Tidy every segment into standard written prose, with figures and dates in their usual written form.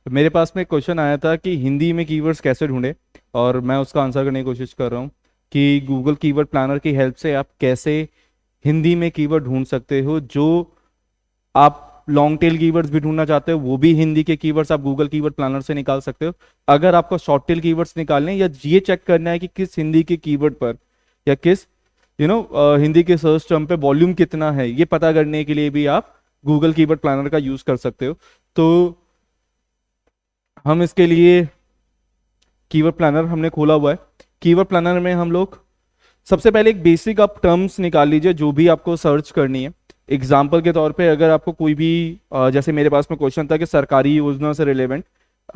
मेरे पास में एक क्वेश्चन आया था कि हिंदी में कीवर्ड्स कैसे ढूंढे, और मैं उसका आंसर करने की कोशिश कर रहा हूँ कि गूगल कीवर्ड प्लानर की हेल्प से आप कैसे हिंदी में कीवर्ड ढूंढ सकते हो। जो आप लॉन्ग टेल कीवर्ड्स भी ढूंढना चाहते हो वो भी हिंदी के कीवर्ड्स आप गूगल कीवर्ड प्लानर से निकाल सकते हो। अगर आपको शॉर्ट टेल कीवर्ड्स निकालने हैं या ये चेक करना है कि किस हिंदी के कीवर्ड पर या किस हिंदी के सर्च टर्म पे वॉल्यूम कितना है, ये पता करने के लिए भी आप गूगल कीवर्ड प्लानर का यूज कर सकते हो। तो हम इसके लिए कीवर्ड प्लानर हमने खोला हुआ है। कीवर्ड प्लानर में हम लोग सबसे पहले एक बेसिक आप टर्म्स निकाल लीजिए जो भी आपको सर्च करनी है। एग्जाम्पल के तौर पे अगर आपको कोई भी जैसे मेरे पास में क्वेश्चन था कि सरकारी योजना से रिलेवेंट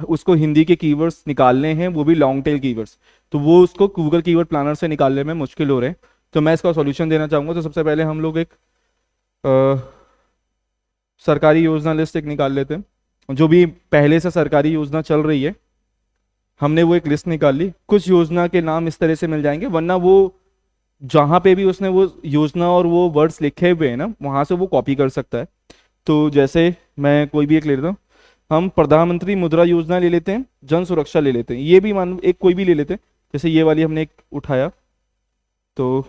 उसको हिंदी के कीवर्ड्स निकालने हैं, वो भी लॉन्ग टेल कीवर्ड्स, तो वो उसको गूगल कीवर्ड प्लानर से निकालने में मुश्किल हो रहे हैं। तो मैं इसका सॉल्यूशन देना चाहूंगा। तो सबसे पहले हम लोग एक सरकारी योजना लिस्ट एक निकाल लेते हैं। जो भी पहले से सरकारी योजना चल रही है हमने वो एक लिस्ट निकाल ली। कुछ योजना के नाम इस तरह से मिल जाएंगे, वरना वो जहां पे भी उसने वो योजना और वो वर्ड्स लिखे हुए हैं ना वहां से वो कॉपी कर सकता है। तो जैसे मैं कोई भी एक ले लेता हूँ। हम प्रधानमंत्री मुद्रा योजना ले लेते हैं, जन सुरक्षा ले लेते हैं, ये भी मान एक कोई भी ले लेते हैं। जैसे ये वाली हमने एक उठाया तो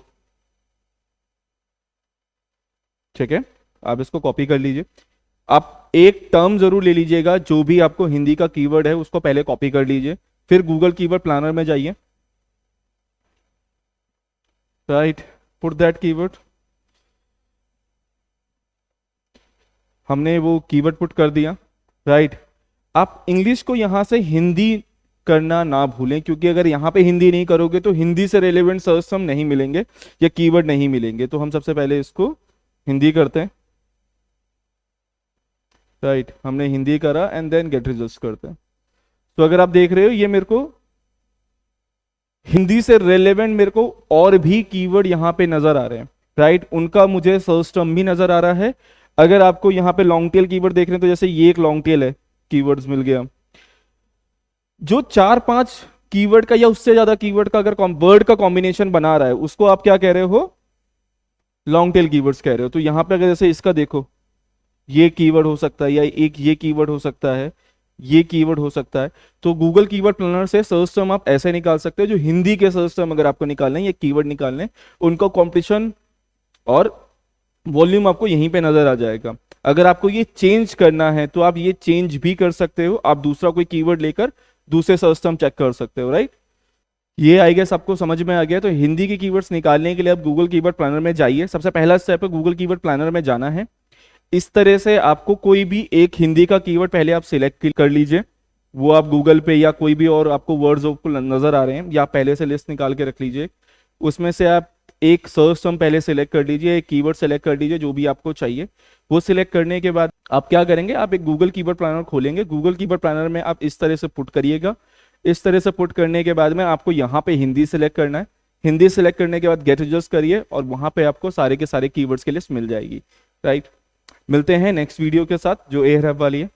ठीक है, आप इसको कॉपी कर लीजिए। आप एक टर्म जरूर ले लीजिएगा, जो भी आपको हिंदी का कीवर्ड है उसको पहले कॉपी कर लीजिए, फिर गूगल कीवर्ड प्लानर में जाइए। Right, put that keyword. हमने वो कीवर्ड पुट कर दिया। राइट, आप इंग्लिश को यहां से हिंदी करना ना भूलें, क्योंकि अगर यहां पे हिंदी नहीं करोगे तो हिंदी से रेलेवेंट सर्च टर्म नहीं मिलेंगे या कीवर्ड नहीं मिलेंगे। तो हम सबसे पहले इसको हिंदी करते हैं। राइट, हमने हिंदी करा एंड देन गेट रिजल्ट्स करते हैं। तो अगर आप देख रहे हो ये मेरे को हिंदी से रेलेवेंट मेरे को और भी कीवर्ड यहाँ पे नजर आ रहे हैं। राइट, उनका मुझे सर्च टर्म भी नजर आ रहा है। अगर आपको यहाँ पे लॉन्ग टेल कीवर्ड देख रहे हैं तो जैसे ये एक लॉन्ग टेल है, कीवर्ड्स मिल गया। जो 4-5 कीवर्ड का या उससे ज्यादा कीवर्ड का अगर वर्ड का कॉम्बिनेशन बना रहा है उसको आप क्या कह रहे हो, लॉन्ग टेल कीवर्ड्स कह रहे हो। तो यहाँ पे अगर जैसे इसका देखो, ये कीवर्ड हो सकता है या एक ये कीवर्ड हो सकता है, ये कीवर्ड हो सकता है। तो गूगल कीवर्ड प्लानर से सर्च टर्म आप ऐसे निकाल सकते हो। जो हिंदी के सर्च टर्म अगर आपको निकालने हैं या कीवर्ड निकालने हैं, उनका कॉम्पिटिशन और वॉल्यूम आपको यहीं पे नजर आ जाएगा। अगर आपको ये चेंज करना है तो आप ये चेंज भी कर सकते हो, आप दूसरा कोई कीवर्ड लेकर दूसरे सर्च टर्म चेक कर सकते हो। राइट, ये आई गेस आपको समझ में आ गया। तो हिंदी के कीवर्ड्स निकालने के लिए आप गूगल कीवर्ड प्लानर में जाइए। सबसे पहला स्टेप है गूगल कीवर्ड प्लानर में जाना है। इस तरह से आपको कोई भी एक हिंदी का कीवर्ड पहले आप सिलेक्ट कर लीजिए। वो आप गूगल पे या कोई भी और आपको वर्ड्स आपको नजर आ रहे हैं या पहले से लिस्ट निकाल के रख लीजिए। उसमें से आप एक सर्च टर्म पहले सिलेक्ट कर लीजिए, एक कीवर्ड सिलेक्ट कर लीजिए जो भी आपको चाहिए। वो सिलेक्ट करने के बाद आप क्या करेंगे, आप एक गूगल कीवर्ड प्लानर खोलेंगे। गूगल कीवर्ड प्लानर में आप इस तरह से पुट करिएगा। इस तरह से पुट करने के बाद में आपको यहाँ पे हिंदी सिलेक्ट करना है। हिंदी सिलेक्ट करने के बाद गेट रिजल्ट्स करिए और वहां पे आपको सारे के सारे कीवर्ड्स की लिस्ट मिल जाएगी। राइट, मिलते हैं नेक्स्ट वीडियो के साथ जो एयरहब वाली है।